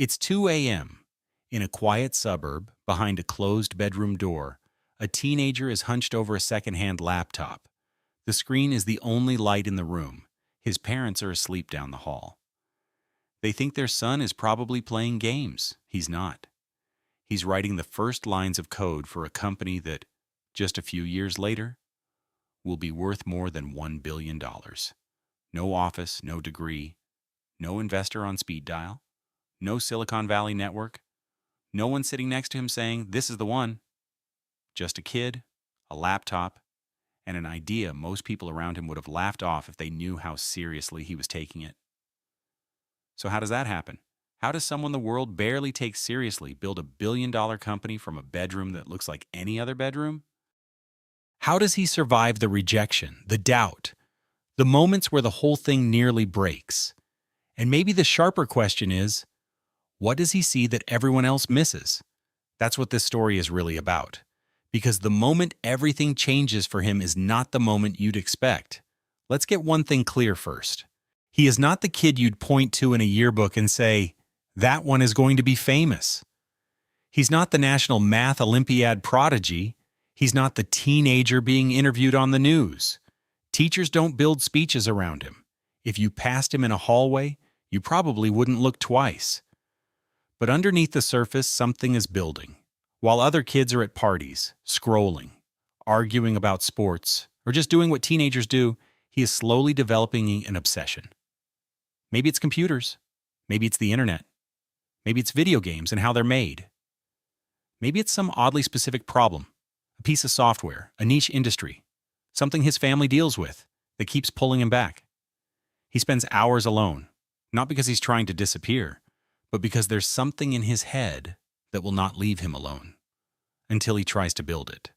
It's 2 a.m. In a quiet suburb, behind a closed bedroom door, a teenager is hunched over a secondhand laptop. The screen is the only light in the room. His parents are asleep down the hall. They think their son is probably playing games. He's not. He's writing the first lines of code for a company that, just a few years later, will be worth more than $1 billion. No office, no degree, no investor on speed dial, no Silicon Valley network, no one sitting next to him saying, "This is the one." Just a kid, a laptop, and an idea most people around him would have laughed off if they knew how seriously he was taking it. So how does that happen? How does someone the world barely takes seriously build a billion-dollar company from a bedroom that looks like any other bedroom? How does he survive the rejection, the doubt, the moments where the whole thing nearly breaks? And maybe the sharper question is, what does he see that everyone else misses? That's what this story is really about. Because the moment everything changes for him is not the moment you'd expect. Let's get one thing clear first. He is not the kid you'd point to in a yearbook and say, "That one is going to be famous." He's not the National Math Olympiad prodigy. He's not the teenager being interviewed on the news. Teachers don't build speeches around him. If you passed him in a hallway, you probably wouldn't look twice. But underneath the surface, something is building. While other kids are at parties, scrolling, arguing about sports, or just doing what teenagers do, he is slowly developing an obsession. Maybe it's computers. Maybe it's the internet. Maybe it's video games and how they're made. Maybe it's some oddly specific problem, a piece of software, a niche industry, something his family deals with that keeps pulling him back. He spends hours alone, not because he's trying to disappear, but because there's something in his head that will not leave him alone until he tries to build it.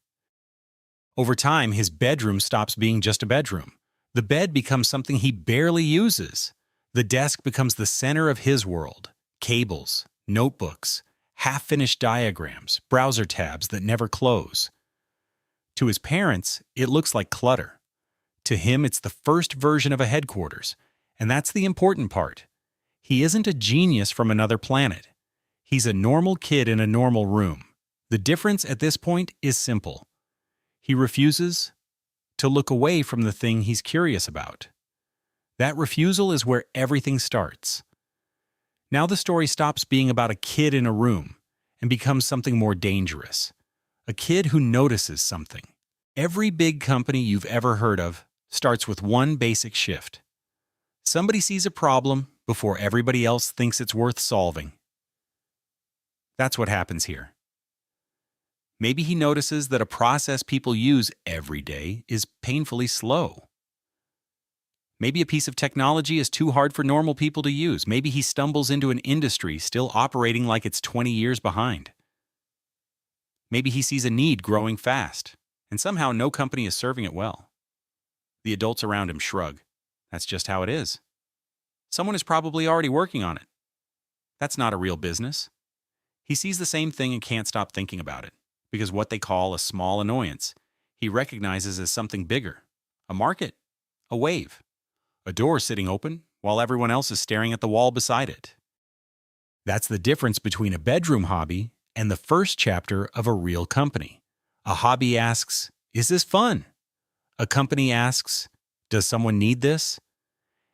Over time, his bedroom stops being just a bedroom. The bed becomes something he barely uses. The desk becomes the center of his world. Cables, notebooks, half-finished diagrams, browser tabs that never close. To his parents, it looks like clutter. To him, it's the first version of a headquarters, and that's the important part. He isn't a genius from another planet. He's a normal kid in a normal room. The difference at this point is simple. He refuses to look away from the thing he's curious about. That refusal is where everything starts. Now the story stops being about a kid in a room and becomes something more dangerous. A kid who notices something. Every big company you've ever heard of starts with one basic shift. Somebody sees a problem before everybody else thinks it's worth solving. That's what happens here. Maybe he notices that a process people use every day is painfully slow. Maybe a piece of technology is too hard for normal people to use. Maybe he stumbles into an industry still operating like it's 20 years behind. Maybe he sees a need growing fast, and somehow no company is serving it well. The adults around him shrug. That's just how it is. Someone is probably already working on it. That's not a real business. He sees the same thing and can't stop thinking about it, because what they call a small annoyance, he recognizes as something bigger. A market, a wave, a door sitting open while everyone else is staring at the wall beside it. That's the difference between a bedroom hobby and the first chapter of a real company. A hobby asks, "Is this fun?" A company asks, "Does someone need this?"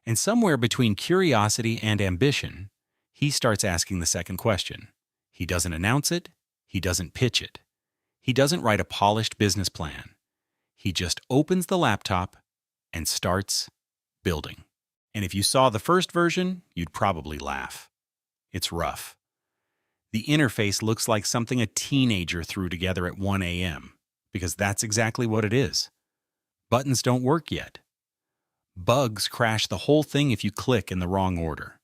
And somewhere between curiosity and ambition, he starts asking the second question. He doesn't announce it. He doesn't pitch it. He doesn't write a polished business plan. He just opens the laptop and starts building. And if you saw the first version, you'd probably laugh. It's rough. The interface looks like something a teenager threw together at 1 a.m., because that's exactly what it is. Buttons don't work yet. Bugs crash the whole thing if you click in the wrong order.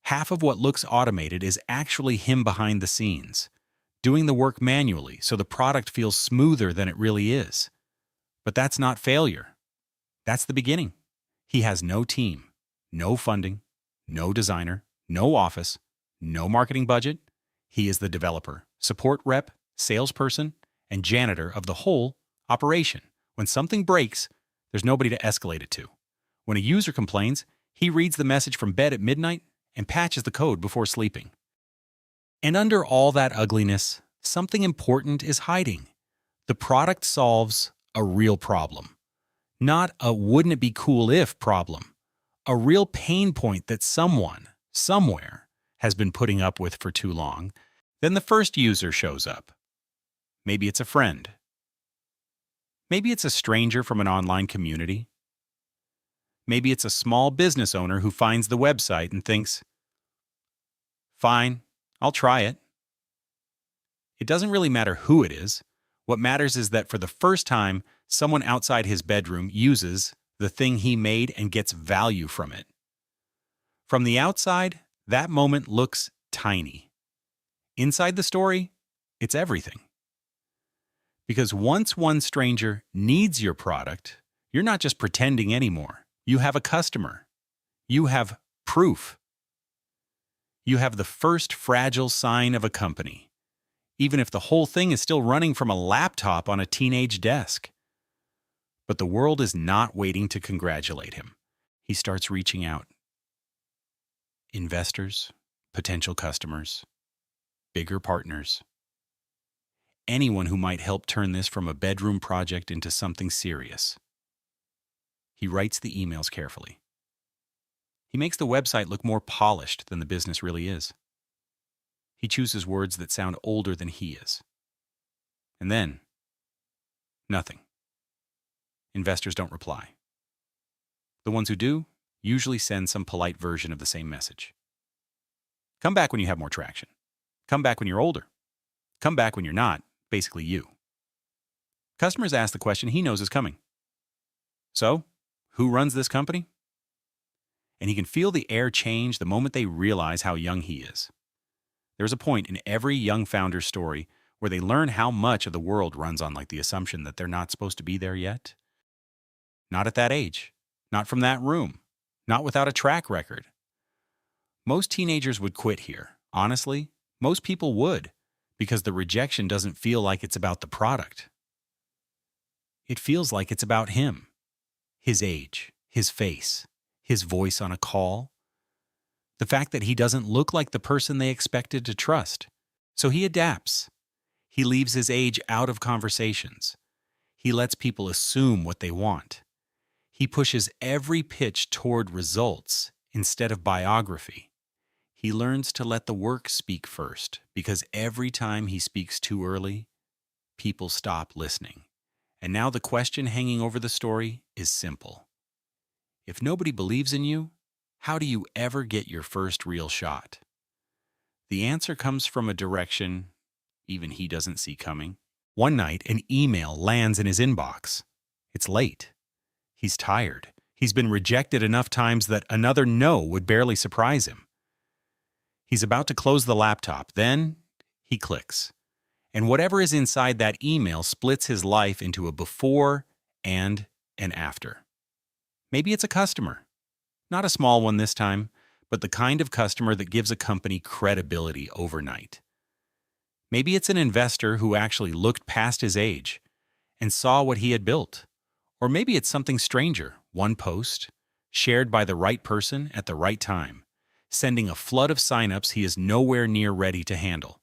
Half of what looks automated is actually him behind the scenes, doing the work manually so the product feels smoother than it really is. But that's not failure. That's the beginning. He has no team, no funding, no designer, no office, no marketing budget. He is the developer, support rep, salesperson, and janitor of the whole operation. When something breaks, there's nobody to escalate it to. When a user complains, he reads the message from bed at midnight and patches the code before sleeping. And under all that ugliness, something important is hiding. The product solves a real problem, not a wouldn't it be cool if problem, a real pain point that someone, somewhere, has been putting up with for too long. Then the first user shows up. Maybe it's a friend. Maybe it's a stranger from an online community. Maybe it's a small business owner who finds the website and thinks, fine, I'll try it. It doesn't really matter who it is. What matters is that for the first time, someone outside his bedroom uses the thing he made and gets value from it. From the outside, that moment looks tiny. Inside the story, it's everything. Because once one stranger needs your product, you're not just pretending anymore. You have a customer. You have proof. You have the first fragile sign of a company, even if the whole thing is still running from a laptop on a teenage desk. But the world is not waiting to congratulate him. He starts reaching out. Investors, potential customers, bigger partners. Anyone who might help turn this from a bedroom project into something serious. He writes the emails carefully. He makes the website look more polished than the business really is. He chooses words that sound older than he is. And then, nothing. Investors don't reply. The ones who do usually send some polite version of the same message. Come back when you have more traction. Come back when you're older. Come back when you're not, basically you. Customers ask the question he knows is coming. So, who runs this company? And he can feel the air change the moment they realize how young he is. There's a point in every young founder's story where they learn how much of the world runs on the assumption that they're not supposed to be there yet. Not at that age. Not from that room. Not without a track record. Most teenagers would quit here. Honestly, most people would, because the rejection doesn't feel like it's about the product. It feels like it's about him. His age, his face, his voice on a call. The fact that he doesn't look like the person they expected to trust. So he adapts. He leaves his age out of conversations. He lets people assume what they want. He pushes every pitch toward results instead of biography. He learns to let the work speak first, because every time he speaks too early, people stop listening. And now the question hanging over the story is simple. If nobody believes in you, how do you ever get your first real shot? The answer comes from a direction even he doesn't see coming. One night, an email lands in his inbox. It's late. He's tired. He's been rejected enough times that another no would barely surprise him. He's about to close the laptop. Then he clicks. And whatever is inside that email splits his life into a before and an after. Maybe it's a customer. Not a small one this time, but the kind of customer that gives a company credibility overnight. Maybe it's an investor who actually looked past his age and saw what he had built. Or maybe it's something stranger, one post, shared by the right person at the right time, sending a flood of signups he is nowhere near ready to handle.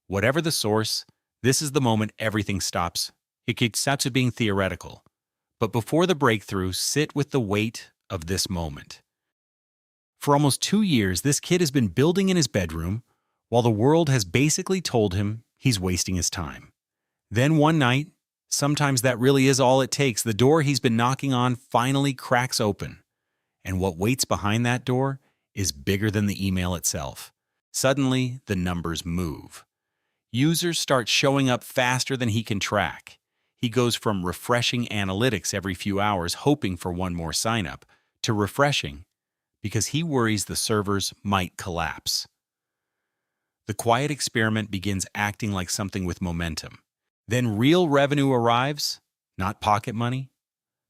Whatever the source, this is the moment everything stops. It stops being theoretical. But before the breakthrough, sit with the weight of this moment. For almost 2 years, this kid has been building in his bedroom, while the world has basically told him he's wasting his time. Then one night, sometimes that really is all it takes, the door he's been knocking on finally cracks open. And what waits behind that door is bigger than the email itself. Suddenly, the numbers move. Users start showing up faster than he can track. He goes from refreshing analytics every few hours, hoping for one more sign-up, to refreshing because he worries the servers might collapse. The quiet experiment begins acting like something with momentum. Then real revenue arrives, not pocket money,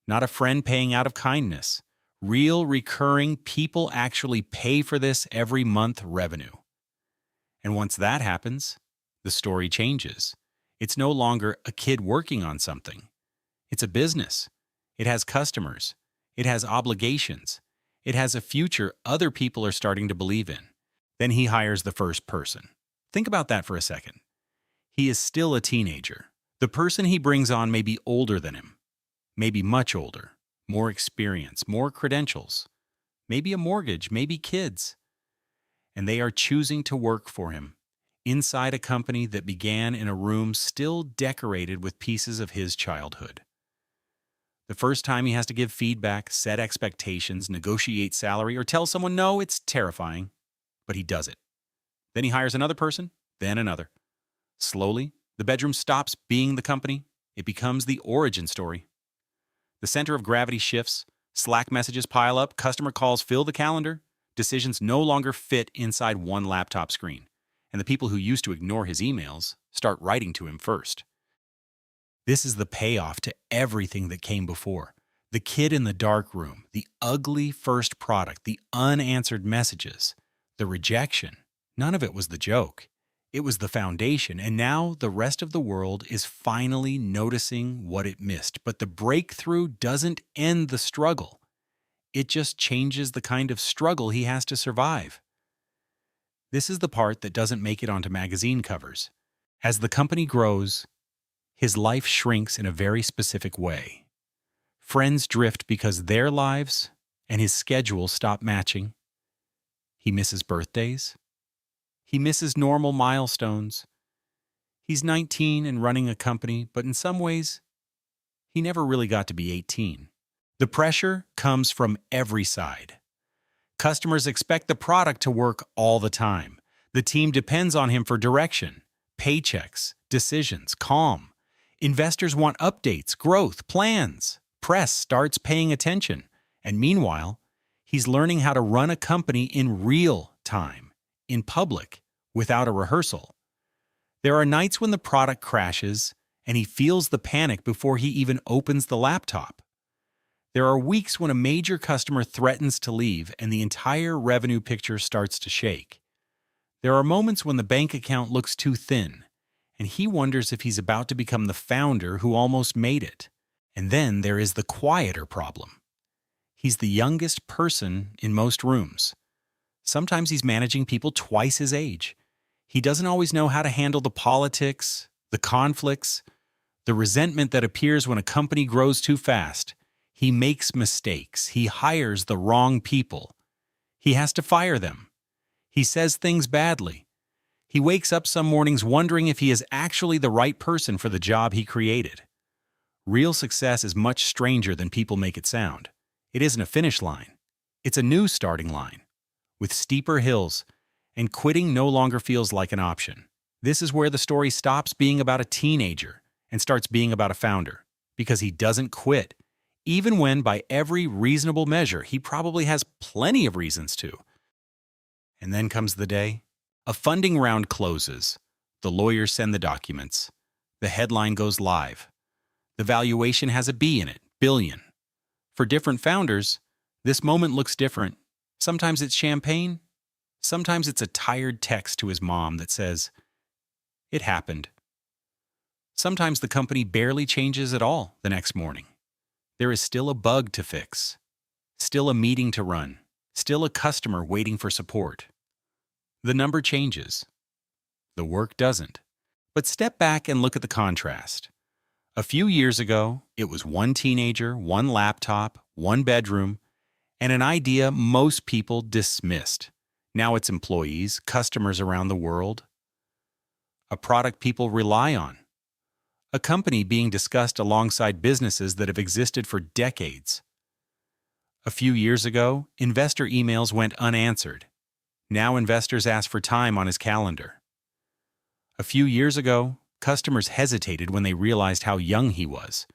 not a friend paying out of kindness. Real, recurring, people actually pay for this every month revenue. And once that happens, the story changes. It's no longer a kid working on something. It's a business. It has customers. It has obligations. It has a future other people are starting to believe in. Then he hires the first person. Think about that for a second. He is still a teenager. The person he brings on may be older than him, maybe much older, more experience, more credentials, maybe a mortgage, maybe kids. And they are choosing to work for him inside a company that began in a room still decorated with pieces of his childhood. The first time he has to give feedback, set expectations, negotiate salary, or tell someone no, it's terrifying, but he does it. Then he hires another person, then another. Slowly, the bedroom stops being the company. It becomes the origin story. The center of gravity shifts, Slack messages pile up, customer calls fill the calendar, decisions no longer fit inside one laptop screen, and the people who used to ignore his emails start writing to him first. This is the payoff to everything that came before. The kid in the dark room, the ugly first product, the unanswered messages, the rejection. None of it was the joke. It was the foundation, and now the rest of the world is finally noticing what it missed. But the breakthrough doesn't end the struggle. It just changes the kind of struggle he has to survive. This is the part that doesn't make it onto magazine covers. As the company grows, his life shrinks in a very specific way. Friends drift because their lives and his schedule stop matching. He misses birthdays. He misses normal milestones. He's 19 and running a company, but in some ways, he never really got to be 18. The pressure comes from every side. Customers expect the product to work all the time. The team depends on him for direction, paychecks, decisions, calm. Investors want updates, growth, plans. Press starts paying attention. And meanwhile, he's learning how to run a company in real time, in public, without a rehearsal. There are nights when the product crashes and he feels the panic before he even opens the laptop. There are weeks when a major customer threatens to leave and the entire revenue picture starts to shake. There are moments when the bank account looks too thin, and he wonders if he's about to become the founder who almost made it. And then there is the quieter problem. He's the youngest person in most rooms. Sometimes he's managing people twice his age. He doesn't always know how to handle the politics, the conflicts, the resentment that appears when a company grows too fast. He makes mistakes. He hires the wrong people. He has to fire them. He says things badly. He wakes up some mornings wondering if he is actually the right person for the job he created. Real success is much stranger than people make it sound. It isn't a finish line. It's a new starting line, with steeper hills, and quitting no longer feels like an option. This is where the story stops being about a teenager and starts being about a founder, because he doesn't quit, even when, by every reasonable measure, he probably has plenty of reasons to. And then comes the day. A funding round closes. The lawyers send the documents. The headline goes live. The valuation has a B in it, billion. For different founders, this moment looks different. Sometimes it's champagne. Sometimes it's a tired text to his mom that says, "It happened." Sometimes the company barely changes at all the next morning. There is still a bug to fix, still a meeting to run, still a customer waiting for support. The number changes. The work doesn't. But step back and look at the contrast. A few years ago, it was one teenager, one laptop, one bedroom, and an idea most people dismissed. Now it's employees, customers around the world, a product people rely on, a company being discussed alongside businesses that have existed for decades. A few years ago, investor emails went unanswered. Now investors ask for time on his calendar. A few years ago, customers hesitated when they realized how young he was.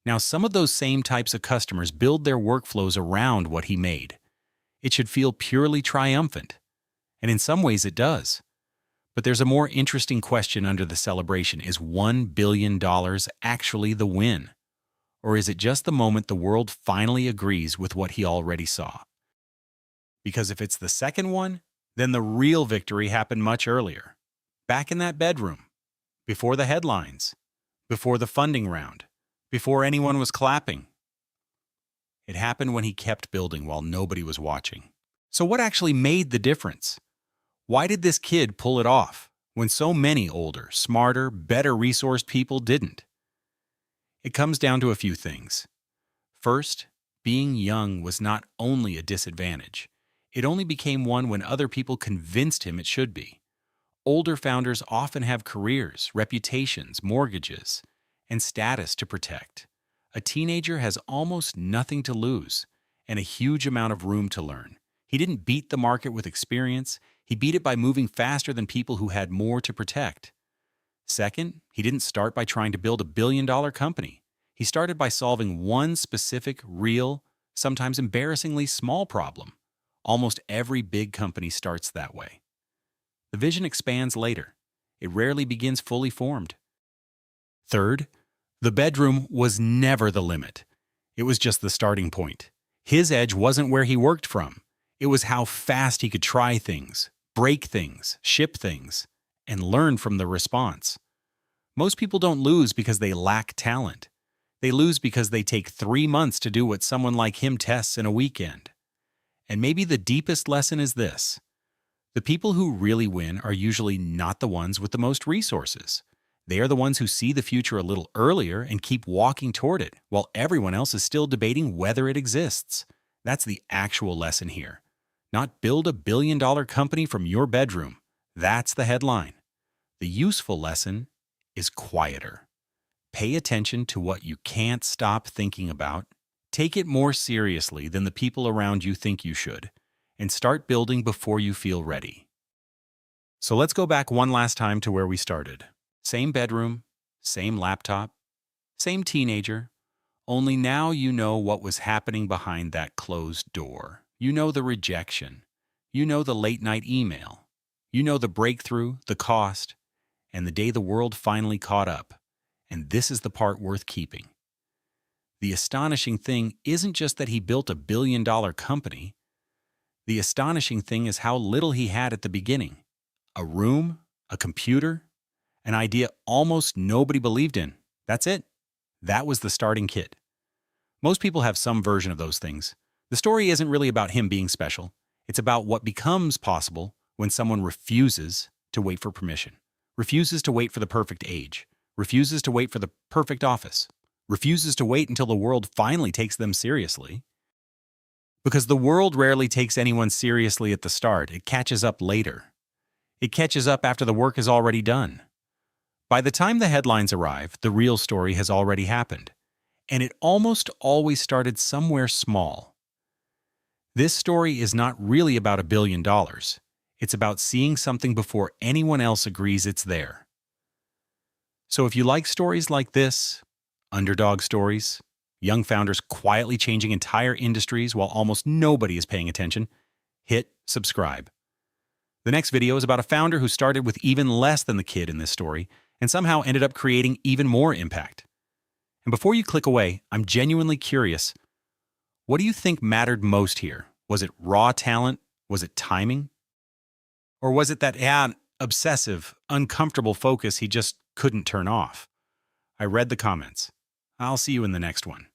Now some of those same types of customers build their workflows around what he made. It should feel purely triumphant, and in some ways it does. But there's a more interesting question under the celebration. Is $1 billion actually the win? Or is it just the moment the world finally agrees with what he already saw? Because if it's the second one, then the real victory happened much earlier. Back in that bedroom, before the headlines, before the funding round, before anyone was clapping. It happened when he kept building while nobody was watching. So what actually made the difference? Why did this kid pull it off? when so many older, smarter, better resourced people didn't? It comes down to a few things. First, being young was not only a disadvantage, it only became one when other people convinced him it should be. Older founders often have careers, reputations, mortgages, and status to protect. A teenager has almost nothing to lose and a huge amount of room to learn. He didn't beat the market with experience, he beat it by moving faster than people who had more to protect. Second, he didn't start by trying to build a $1 billion company. He started by solving one specific, real, sometimes embarrassingly small problem. Almost every big company starts that way. The vision expands later. It rarely begins fully formed. Third, the bedroom was never the limit. It was just the starting point. His edge wasn't where he worked from. It was how fast he could try things, break things, ship things, and learn from the response. Most people don't lose because they lack talent. They lose because they take 3 months to do what someone like him tests in a weekend. And maybe the deepest lesson is this: the people who really win are usually not the ones with the most resources. They are the ones who see the future a little earlier and keep walking toward it, while everyone else is still debating whether it exists. That's the actual lesson here. Not build a $1 billion company from your bedroom. That's the headline. The useful lesson is quieter. Pay attention to what you can't stop thinking about. Take it more seriously than the people around you think you should, and start building before you feel ready. So let's go back one last time to where we started. Same bedroom, same laptop, same teenager, only now you know what was happening behind that closed door. You know the rejection. You know the late-night email. You know the breakthrough, the cost, and the day the world finally caught up. And this is the part worth keeping. The astonishing thing isn't just that he built a $1 billion company. The astonishing thing is how little he had at the beginning. A room, a computer, an idea almost nobody believed in. That's it. That was the starting kit. Most people have some version of those things. The story isn't really about him being special. It's about what becomes possible when someone refuses to wait for permission, refuses to wait for the perfect age, refuses to wait for the perfect office, refuses to wait until the world finally takes them seriously. Because the world rarely takes anyone seriously at the start. It catches up later. It catches up after the work is already done. By the time the headlines arrive, the real story has already happened. And it almost always started somewhere small. This story is not really about $1 billion. It's about seeing something before anyone else agrees it's there. So if you like stories like this, underdog stories, young founders quietly changing entire industries while almost nobody is paying attention, hit subscribe. The next video is about a founder who started with even less than the kid in this story and somehow ended up creating even more impact. And before you click away, I'm genuinely curious. What do you think mattered most here? Was it raw talent? Was it timing? Or was it that obsessive, uncomfortable focus he just couldn't turn off? I read the comments. I'll see you in the next one.